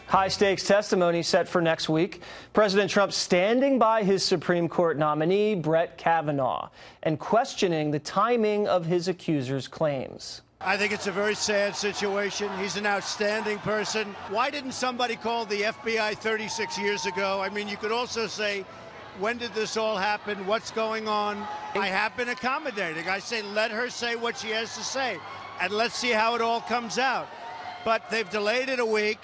High-stakes testimony set for next week. President Trump standing by his Supreme Court nominee, Brett Kavanaugh, and questioning the timing of his accuser's claims. I think it's a very sad situation. He's an outstanding person. Why didn't somebody call the FBI 36 years ago? I mean, you could also say, when did this all happen? What's going on? I have been accommodating. I say, let her say what she has to say, and let's see how it all comes out. But they've delayed it a week,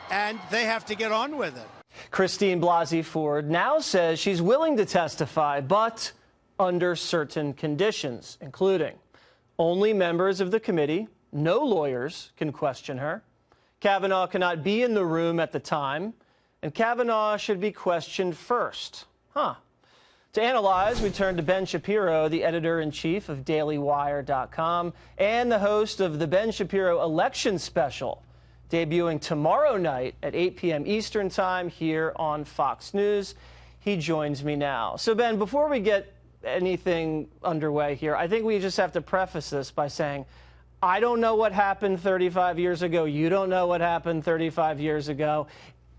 and they have to get on with it. Christine Blasey Ford now says she's willing to testify, but under certain conditions, including only members of the committee, no lawyers can question her. Kavanaugh cannot be in the room at the time, and Kavanaugh should be questioned first. To analyze, we turn to Ben Shapiro, the editor-in-chief of DailyWire.com and the host of the Ben Shapiro Election Special, debuting tomorrow night at 8 p.m. Eastern Time here on Fox News. He joins me now. So, Ben, before we get anything underway here, I think we just have to preface this by saying, I don't know what happened 35 years ago. You don't know what happened 35 years ago.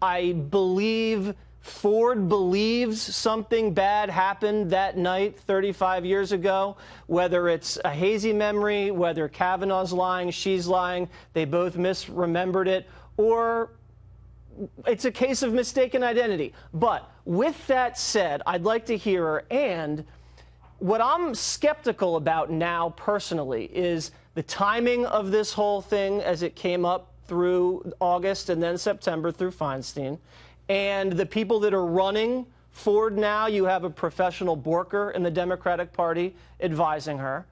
I believe Ford believes something bad happened that night 35 years ago, whether it's a hazy memory, whether Kavanaugh's lying, she's lying, they both misremembered it, or it's a case of mistaken identity. But with that said, I'd like to hear her. And what I'm skeptical about now personally is the timing of this whole thing as it came up through August and then September through Feinstein. And the people that are running Ford now, you have a professional borker in the Democratic Party advising her.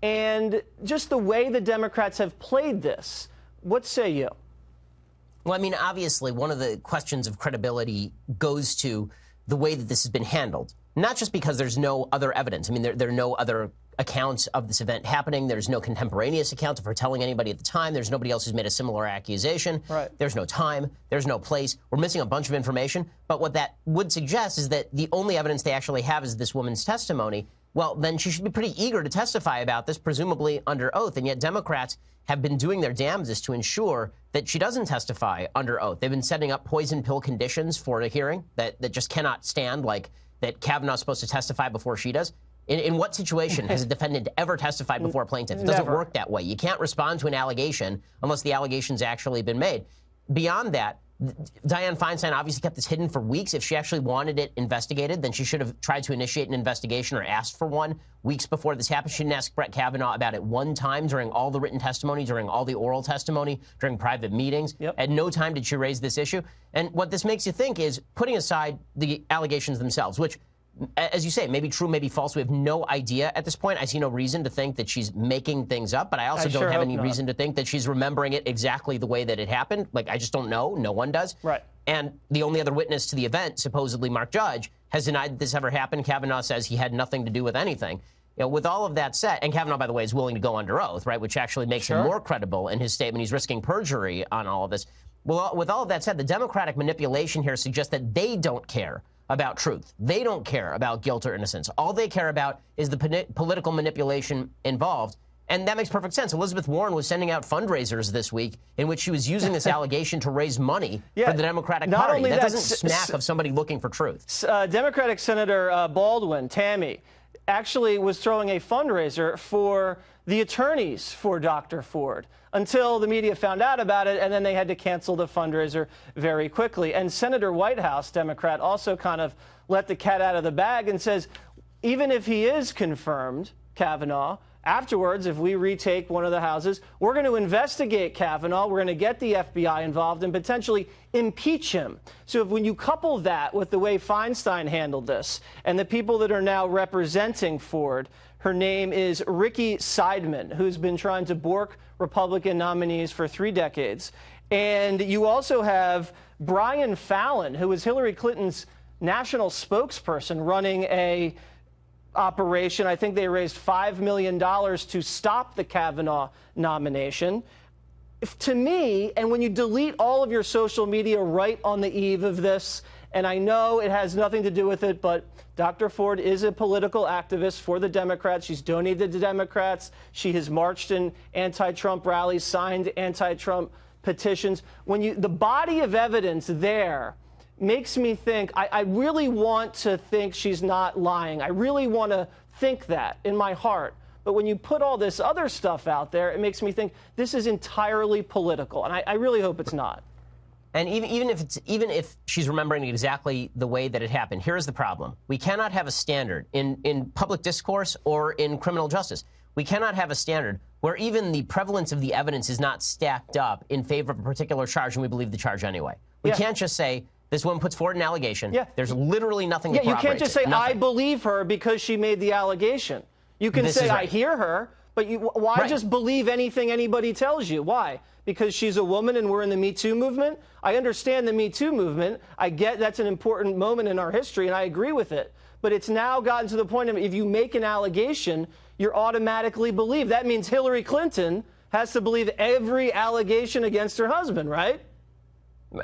And just the way the Democrats have played this, what say you? Well, I mean, obviously, one of the questions of credibility goes to the way that this has been handled, not just because there's no other evidence. I mean, there are no other accounts of this event happening. There's no contemporaneous account of her telling anybody at the time. There's nobody else who's made a similar accusation. Right. There's no time. There's no place. We're missing a bunch of information. But what that would suggest is that the only evidence they actually have is this woman's testimony. Well, then she should be pretty eager to testify about this, presumably under oath. And yet Democrats have been doing their damnedest to ensure that she doesn't testify under oath. They've been setting up poison pill conditions for a hearing that just cannot stand, like that Kavanaugh's supposed to testify before she does. In what situation has a defendant ever testified before a plaintiff? It doesn't work that way. You can't respond to an allegation unless the allegation's actually been made. Beyond that, Dianne Feinstein obviously kept this hidden for weeks. If she actually wanted it investigated, then she should have tried to initiate an investigation or asked for one weeks before this happened. She didn't ask Brett Kavanaugh about it one time during all the written testimony, during all the oral testimony, during private meetings. Yep. At no time did she raise this issue. And what this makes you think is, putting aside the allegations themselves, which, as you say, maybe true, maybe false. We have no idea at this point. I see no reason to think that she's making things up, but I also don't have any reason to think that she's remembering it exactly the way that it happened. Like, I just don't know. No one does. Right. And the only other witness to the event, supposedly Mark Judge, has denied that this ever happened. Kavanaugh says he had nothing to do with anything. You know, with all of that said, and Kavanaugh, by the way, is willing to go under oath, right, which actually makes him more credible in his statement. He's risking perjury on all of this. Well, with all of that said, the Democratic manipulation here suggests that they don't care about truth. They don't care about guilt or innocence. All they care about is the political manipulation involved. And that makes perfect sense. Elizabeth Warren was sending out fundraisers this week in which she was using this allegation to raise money for the Democratic Party. That doesn't smack of somebody looking for truth. Democratic Senator Baldwin, Tammy, actually was throwing a fundraiser for the attorneys for Dr. Ford until the media found out about it, and then they had to cancel the fundraiser very quickly. And Senator Whitehouse, Democrat, also kind of let the cat out of the bag and says, even if he is confirmed, Kavanaugh, afterwards, if we retake one of the houses, we're going to investigate Kavanaugh. We're going to get the FBI involved and potentially impeach him. So when you couple that with the way Feinstein handled this and the people that are now representing Ford, her name is Ricky Seidman, who's been trying to bork Republican nominees for 3 decades. And you also have Brian Fallon, who was Hillary Clinton's national spokesperson, running a operation. I think they raised $5 million to stop the Kavanaugh nomination. To me, and when you delete all of your social media right on the eve of this, and I know it has nothing to do with it, but Dr. Ford is a political activist for the Democrats. She's donated to Democrats. She has marched in anti-Trump rallies, signed anti-Trump petitions. The body of evidence there makes me think, I really want to think she's not lying. I really want to think that in my heart. But when you put all this other stuff out there, it makes me think this is entirely political. And I really hope it's not. And even if she's remembering exactly the way that it happened, here's the problem. We cannot have a standard in public discourse or in criminal justice. We cannot have a standard where even the prevalence of the evidence is not stacked up in favor of a particular charge, and we believe the charge anyway. We can't just say, this woman puts forward an allegation. There's literally nothing that corroborates you can't just say, nothing. I believe her because she made the allegation. You can say, I hear her, but why just believe anything anybody tells you? Why? Because she's a woman and we're in the Me Too movement? I understand the Me Too movement. I get that's an important moment in our history, and I agree with it. But it's now gotten to the point of if you make an allegation, you're automatically believed. That means Hillary Clinton has to believe every allegation against her husband, right?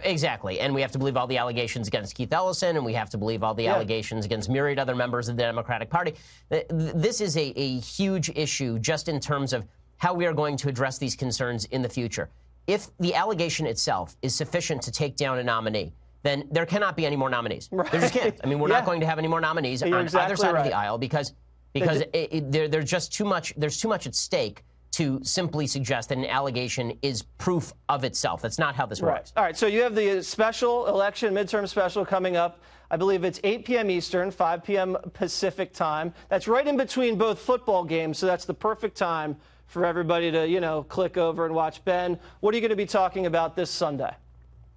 Exactly. And we have to believe all the allegations against Keith Ellison, and we have to believe all the allegations against myriad other members of the Democratic Party. This is a huge issue just in terms of how we are going to address these concerns in the future. If the allegation itself is sufficient to take down a nominee, then there cannot be any more nominees. Right. There just can't. I mean, we're not going to have any more nominees on either side of the aisle because there's just too much. There's too much at stake to simply suggest that an allegation is proof of itself. That's not how this works. All right, so you have the special election, midterm special coming up. I believe it's 8 p.m. Eastern, 5 p.m. Pacific time. That's right in between both football games, so that's the perfect time for everybody to, click over and watch. Ben, what are you going to be talking about this Sunday?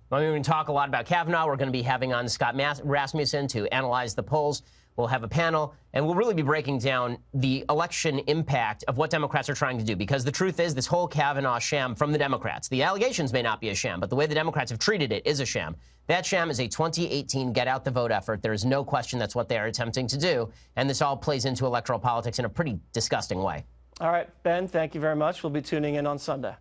Well, we're going to talk a lot about Kavanaugh. We're going to be having on Scott Rasmussen to analyze the polls. We'll have a panel, and we'll really be breaking down the election impact of what Democrats are trying to do. Because the truth is, this whole Kavanaugh sham from the Democrats, the allegations may not be a sham, but the way the Democrats have treated it is a sham. That sham is a 2018 get-out-the-vote effort. There is no question that's what they are attempting to do, and this all plays into electoral politics in a pretty disgusting way. All right, Ben, thank you very much. We'll be tuning in on Sunday.